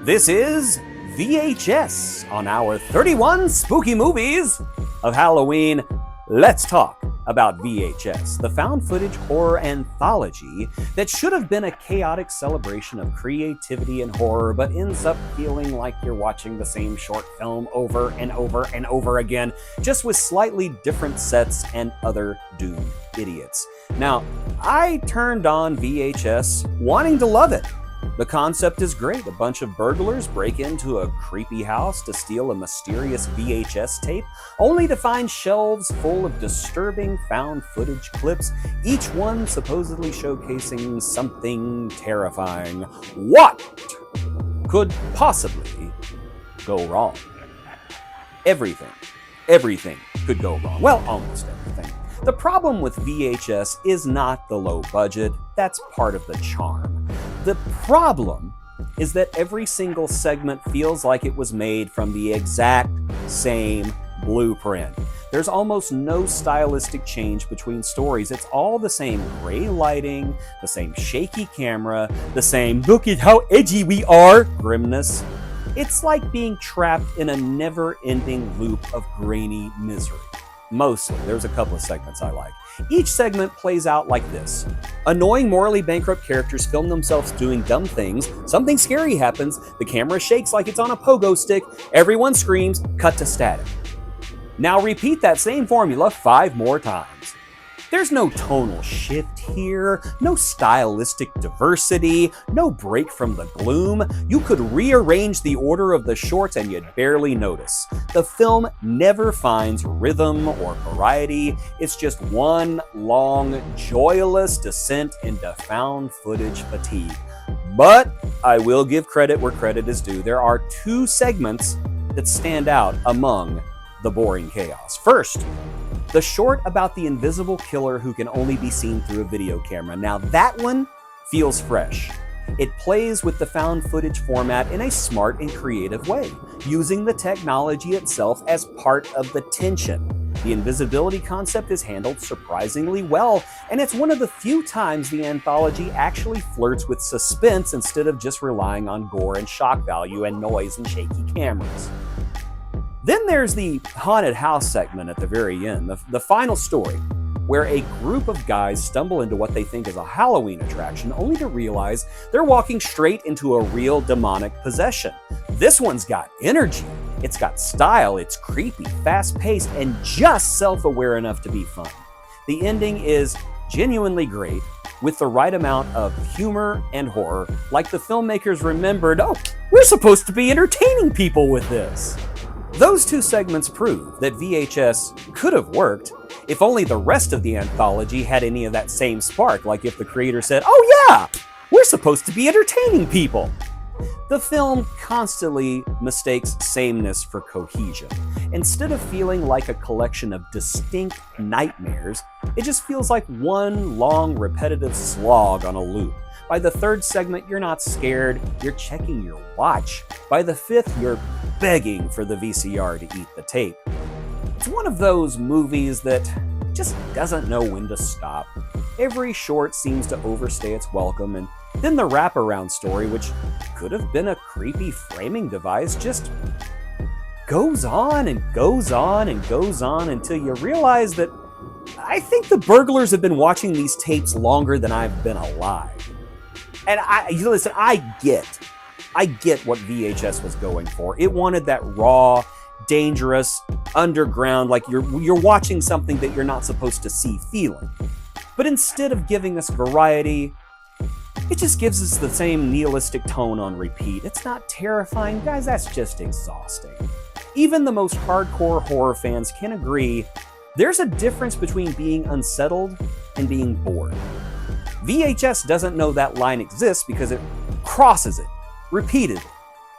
This is VHS on our 31 spooky movies of Halloween. Let's talk about VHS, the found footage horror anthology that should have been a chaotic celebration of creativity and horror, but ends up feeling like you're watching the same short film over and over and over again, just with slightly different sets and other doomed idiots. Now, I turned on VHS wanting to love it. The concept is great. A bunch of burglars break into a creepy house to steal a mysterious VHS tape, only to find shelves full of disturbing found footage clips, each one supposedly showcasing something terrifying. What could possibly go wrong? Everything could go wrong. Well, almost everything. The problem with VHS is not the low budget. That's part of the charm. The problem is that every single segment feels like it was made from the exact same blueprint. There's almost no stylistic change between stories. It's all the same gray lighting, the same shaky camera, the same "look at how edgy we are" grimness. It's like being trapped in a never-ending loop of grainy misery. Mostly. There's a couple of segments I like. Each segment plays out like this. Annoying, morally bankrupt characters film themselves doing dumb things. Something scary happens. The camera shakes like it's on a pogo stick. Everyone screams. Cut to static. Now repeat that same formula 5 more times. There's no tonal shift here, no stylistic diversity, no break from the gloom. You could rearrange the order of the shorts and you'd barely notice. The film never finds rhythm or variety. It's just one long, joyless descent into found footage fatigue. But I will give credit where credit is due. There are 2 segments that stand out among the boring chaos. First, the short about the invisible killer who can only be seen through a video camera. Now that one feels fresh. It plays with the found footage format in a smart and creative way, using the technology itself as part of the tension. The invisibility concept is handled surprisingly well, and it's one of the few times the anthology actually flirts with suspense instead of just relying on gore and shock value and noise and shaky cameras. Then there's the haunted house segment at the very end, the final story, where a group of guys stumble into what they think is a Halloween attraction, only to realize they're walking straight into a real demonic possession. This one's got energy, it's got style, it's creepy, fast-paced, and just self-aware enough to be fun. The ending is genuinely great, with the right amount of humor and horror, like the filmmakers remembered, oh, we're supposed to be entertaining people with this. Those 2 segments prove that VHS could have worked if only the rest of the anthology had any of that same spark, like if the creator said, oh yeah, we're supposed to be entertaining people. The film constantly mistakes sameness for cohesion. Instead of feeling like a collection of distinct nightmares, it just feels like one long, repetitive slog on a loop. By the 3rd segment, you're not scared, you're checking your watch. By the 5th, you're begging for the VCR to eat the tape. It's one of those movies that just doesn't know when to stop. Every short seems to overstay its welcome, and then the wraparound story, which could have been a creepy framing device, just goes on and goes on and goes on until you realize that I think the burglars have been watching these tapes longer than I've been alive. And I get what VHS was going for. It wanted that raw, dangerous, underground, like you're watching something that you're not supposed to see feeling. But instead of giving us variety, it just gives us the same nihilistic tone on repeat. It's not terrifying, guys, that's just exhausting. Even the most hardcore horror fans can agree there's a difference between being unsettled and being bored. VHS doesn't know that line exists because it crosses it repeatedly,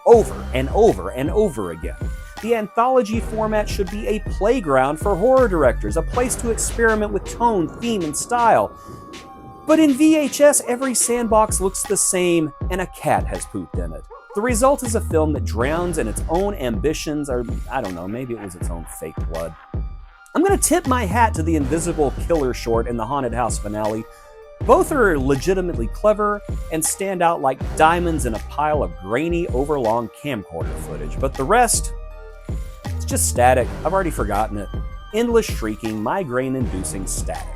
over and over and over again. The anthology format should be a playground for horror directors, a place to experiment with tone, theme, and style. But in VHS, every sandbox looks the same, and a cat has pooped in it. The result is a film that drowns in its own ambitions, or I don't know, maybe it was its own fake blood. I'm gonna tip my hat to the invisible killer short in the haunted house finale, Both are legitimately clever and stand out like diamonds in a pile of grainy, overlong camcorder footage, but the rest, it's just static. I've already forgotten it. Endless shrieking, migraine-inducing static.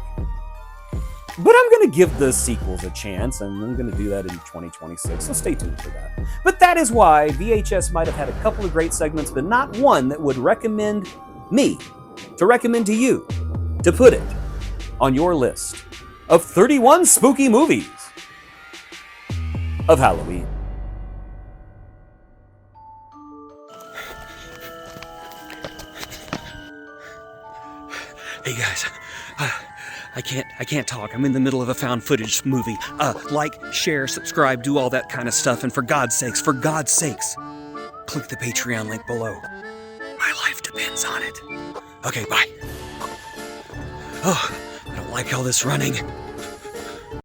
But I'm going to give the sequels a chance, and I'm going to do that in 2026, so stay tuned for that. But that is why VHS might have had a couple of great segments, but not one that would recommend me to recommend to you to put it on your list of 31 spooky movies of Halloween. Hey guys, I can't talk. I'm in the middle of a found footage movie. Like, share, subscribe, do all that kind of stuff, and for God's sakes, click the Patreon link below. My life depends on it. Okay, bye. Oh, I don't like all this running.